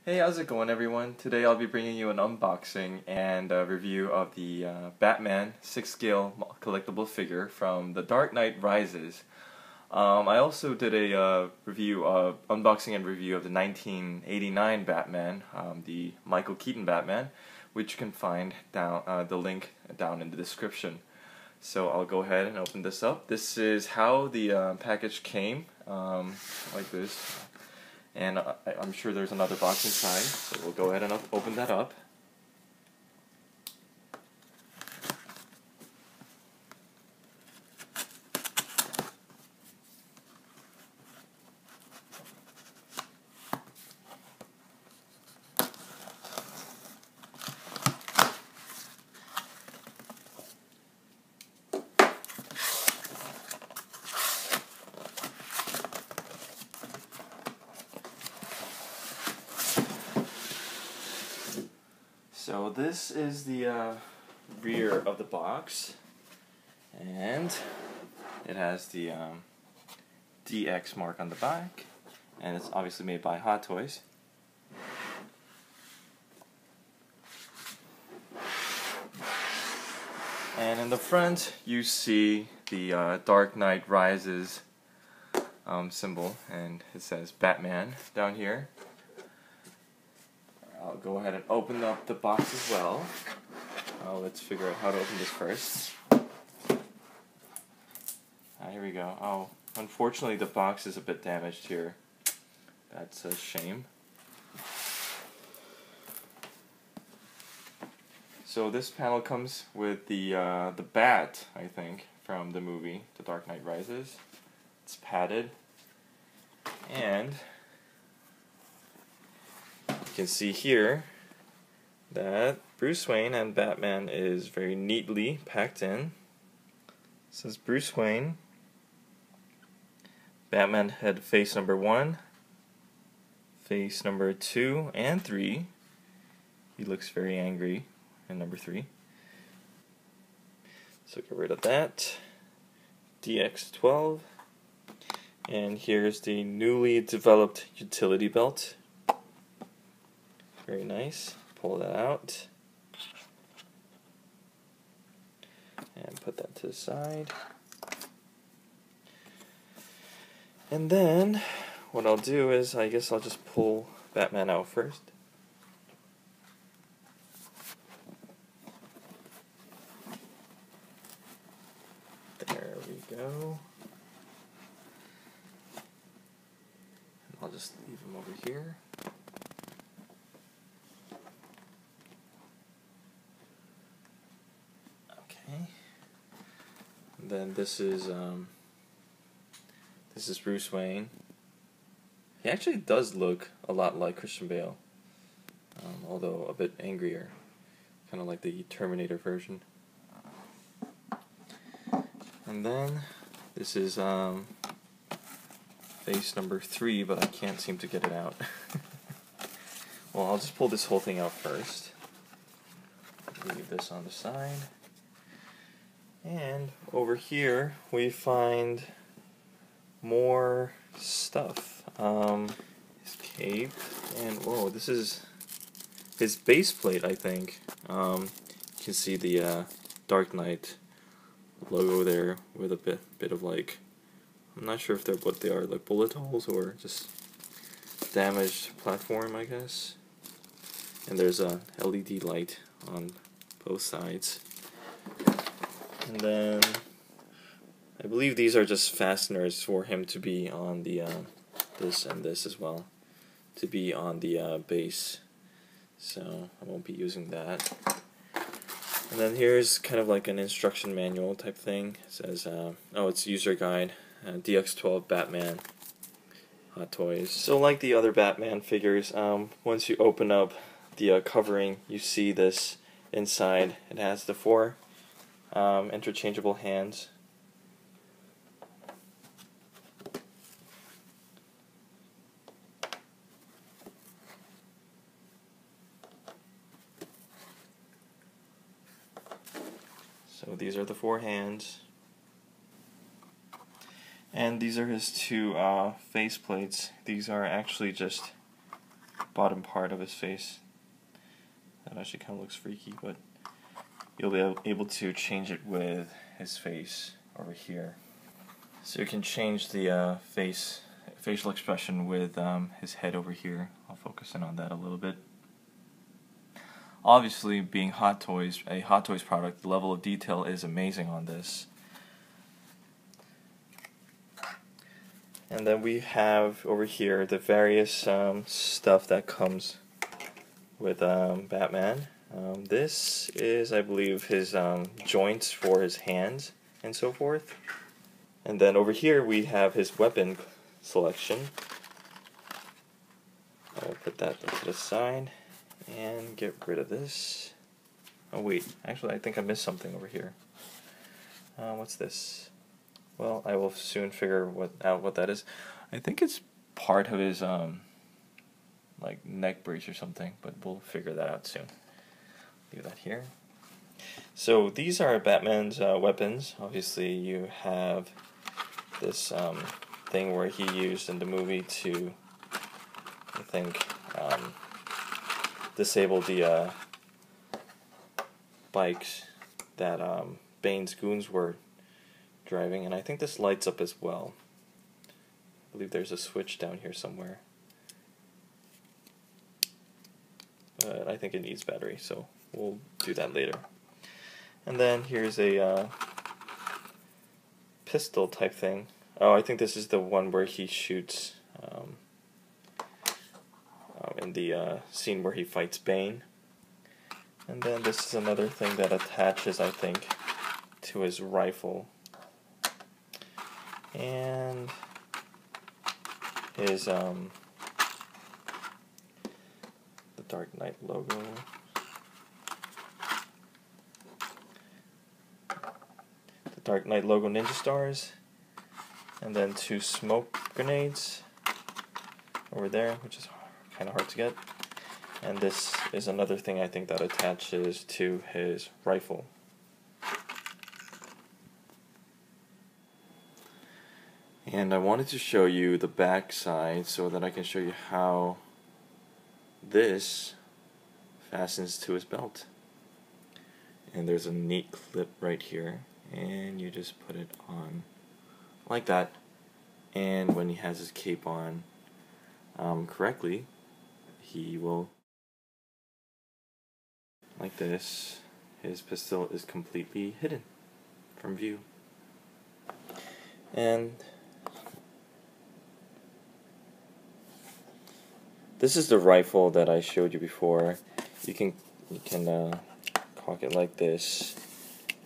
Hey, how's it going, everyone? Today I'll be bringing you an unboxing and a review of the Batman 6-scale collectible figure from The Dark Knight Rises. I also did a unboxing and review of the 1989 Batman, the Michael Keaton Batman, which you can find down the link down in the description. So I'll go ahead and open this up. This is how the package came, like this. And I'm sure there's another box inside, so we'll go ahead and open that up. So this is the rear of the box, and it has the DX mark on the back, and it's obviously made by Hot Toys. And in the front you see the Dark Knight Rises symbol, and it says Batman down here. I'll go ahead and open up the box as well. Let's figure out how to open this first. Here we go. Oh, unfortunately the box is a bit damaged here. That's a shame. So this panel comes with the bat, I think, from the movie The Dark Knight Rises. It's padded, and you can see here that Bruce Wayne and Batman is very neatly packed in. It says Bruce Wayne. Batman had face number 1, face number 2 and 3. He looks very angry in number 3. So get rid of that. DX12. And here's the newly developed utility belt. Very nice. Pull that out. And put that to the side. And then what I'll do is, I guess I'll just pull Batman out first. There we go. And I'll just leave him over here. Okay. And then this is Bruce Wayne. He actually does look a lot like Christian Bale, although a bit angrier, kind of like the Terminator version. And then this is face number 3, but I can't seem to get it out. Well, I'll just pull this whole thing out first. Leave this on the side. And over here we find more stuff. His cape, and whoa, this is his base plate, I think. You can see the Dark Knight logo there with a bit of, like, I'm not sure if they're what they are, like bullet holes or just damaged platform, I guess. And there's a LED light on both sides. And then I believe these are just fasteners for him to be on the this and this as well, to be on the base. So I won't be using that. And then here's kind of like an instruction manual type thing. It says, oh, it's user guide, DX12 Batman, Hot Toys. So like the other Batman figures, once you open up the covering, you see this inside. It has the 4 interchangeable hands. So these are the 4 hands. And these are his 2 face plates. These are actually just bottom part of his face. That actually kind of looks freaky, but you'll be able to change it with his face over here. So you can change the facial expression with his head over here. I'll focus in on that a little bit. Obviously, being Hot Toys, a Hot Toys product, the level of detail is amazing on this. And then we have over here the various stuff that comes with Batman. This is, I believe, his joints for his hands and so forth. And then over here we have his weapon selection. I'll put that to the side and get rid of this. Oh wait, actually I think I missed something over here. What's this? Well, I will soon figure out what that is. I think it's part of his like neck brace or something, but we'll figure that out soon. Leave that here. So these are Batman's weapons. Obviously you have this thing where he used in the movie to, I think, disable the bikes that Bane's goons were driving, and I think this lights up as well. I believe there's a switch down here somewhere. But I think it needs battery, so we'll do that later. And then here's a pistol type thing. Oh, I think this is the one where he shoots in the scene where he fights Bane. And then this is another thing that attaches, I think, to his rifle. And his the Dark Knight logo. The Dark Knight logo ninja stars. And then 2 smoke grenades over there, which is kind of hard to get. And this is another thing I think that attaches to his rifle. And I wanted to show you the back side so that I can show you how this fastens to his belt. And there's a neat clip right here, and you just put it on like that. And when he has his cape on correctly, he will, like this, his pistol is completely hidden from view. And this is the rifle that I showed you before. You can cock it like this,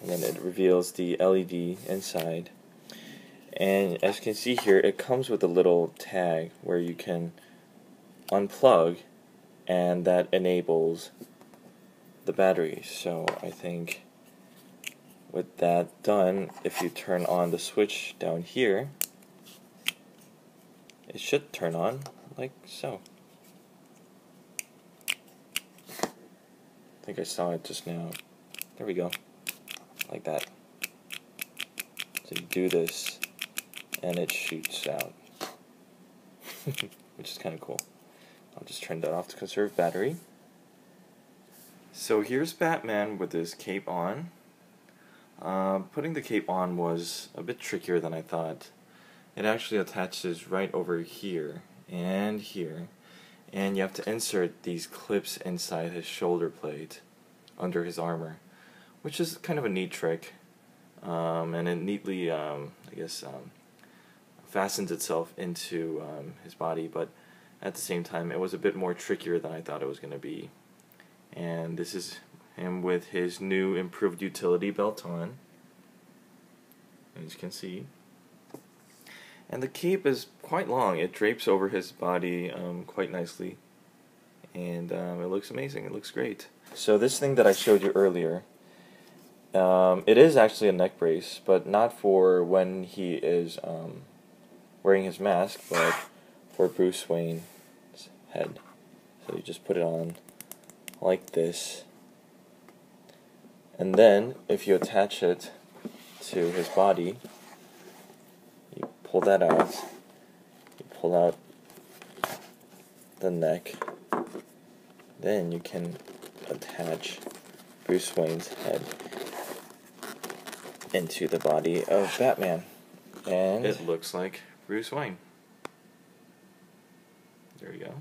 and then it reveals the LED inside. And as you can see here, it comes with a little tag where you can unplug, and that enables the battery. So I think with that done, if you turn on the switch down here, it should turn on like so. I think I saw it just now. There we go. Like that. So you do this, and it shoots out. Which is kind of cool. I'll just turn that off to conserve battery. So here's Batman with his cape on. Putting the cape on was a bit trickier than I thought. It actually attaches right over here and here. And you have to insert these clips inside his shoulder plate under his armor, which is kind of a neat trick. And it neatly, fastens itself into his body, but at the same time it was a bit more trickier than I thought it was going to be. And this is him with his new improved utility belt on, as you can see. And the cape is quite long. It drapes over his body quite nicely, and it looks amazing. It looks great. So this thing that I showed you earlier, it is actually a neck brace, but not for when he is wearing his mask, but for Bruce Wayne's head. So you just put it on like this, and then if you attach it to his body, you pull that out, you pull out the neck, then you can attach Bruce Wayne's head into the body of Batman. And it looks like Bruce Wayne. There you go.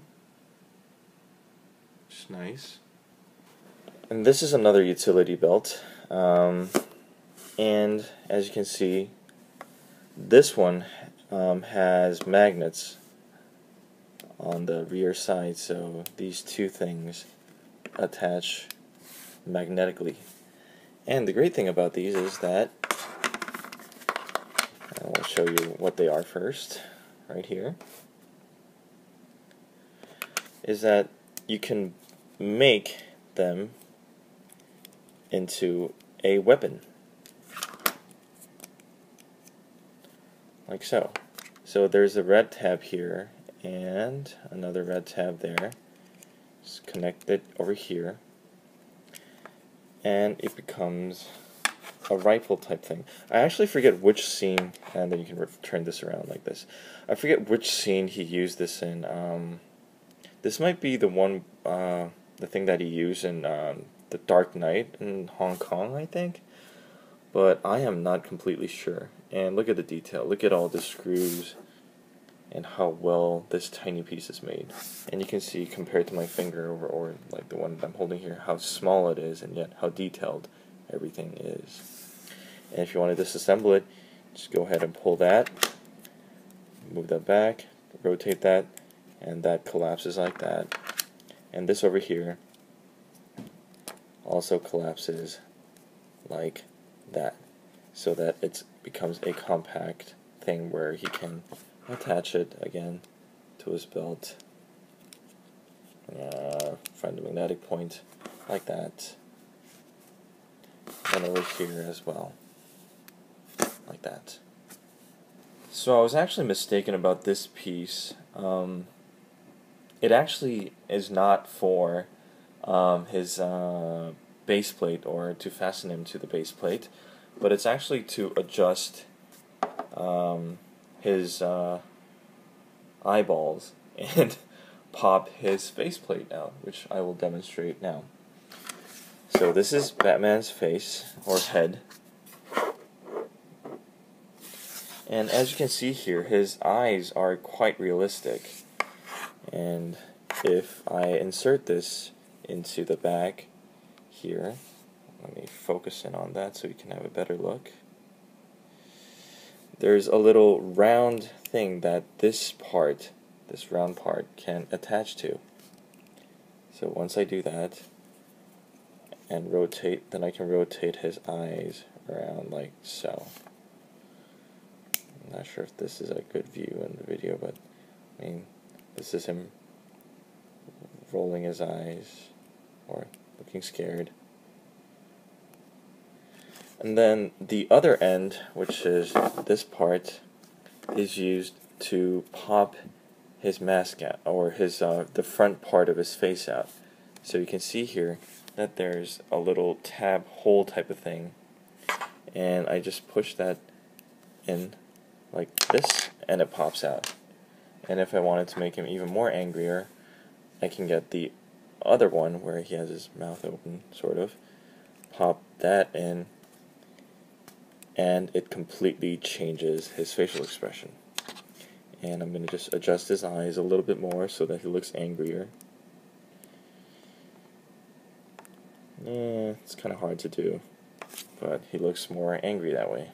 Just nice. And this is another utility belt. And as you can see, this one has magnets on the rear side, so these two things attach magnetically. And the great thing about these is that, I will show you what they are first, right here, is that you can make them into a weapon. Like so. So there's a red tab here and another red tab there. Just connect it over here and it becomes a rifle type thing. I actually forget which scene, and then you can turn this around like this. I forget which scene he used this in. This might be the one, the thing that he used in The Dark Knight in Hong Kong, I think. But I am not completely sure. And look at the detail. Look at all the screws and how well this tiny piece is made. And you can see, compared to my finger or like the one that I'm holding here, how small it is and yet how detailed everything is. And if you want to disassemble it, just go ahead and pull that, move that back, rotate that, and that collapses like that. And this over here also collapses like that, so that it becomes a compact thing where he can attach it again to his belt, find the magnetic point like that, and over here as well, like that. So I was actually mistaken about this piece. It actually is not for his base plate or to fasten him to the base plate, but it's actually to adjust his eyeballs and pop his faceplate out, which I will demonstrate now. So this is Batman's face, or head. And as you can see here, his eyes are quite realistic. And if I insert this into the back here, let me focus in on that so you can have a better look. There's a little round thing that this round part, can attach to. So once I do that and rotate, then I can rotate his eyes around like so. I'm not sure if this is a good view in the video, but I mean, this is him rolling his eyes or looking scared. And then the other end, which is this part, is used to pop his mask out, or his the front part of his face out. So you can see here that there's a little tab hole type of thing, and I just push that in like this, and it pops out. And if I wanted to make him even more angrier, I can get the other one where he has his mouth open, sort of, pop that in, and it completely changes his facial expression. And I'm going to just adjust his eyes a little bit more so that he looks angrier. It's kind of hard to do, but he looks more angry that way.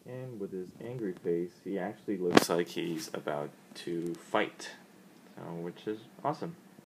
And with his angry face, he actually looks like he's about to fight, which is awesome.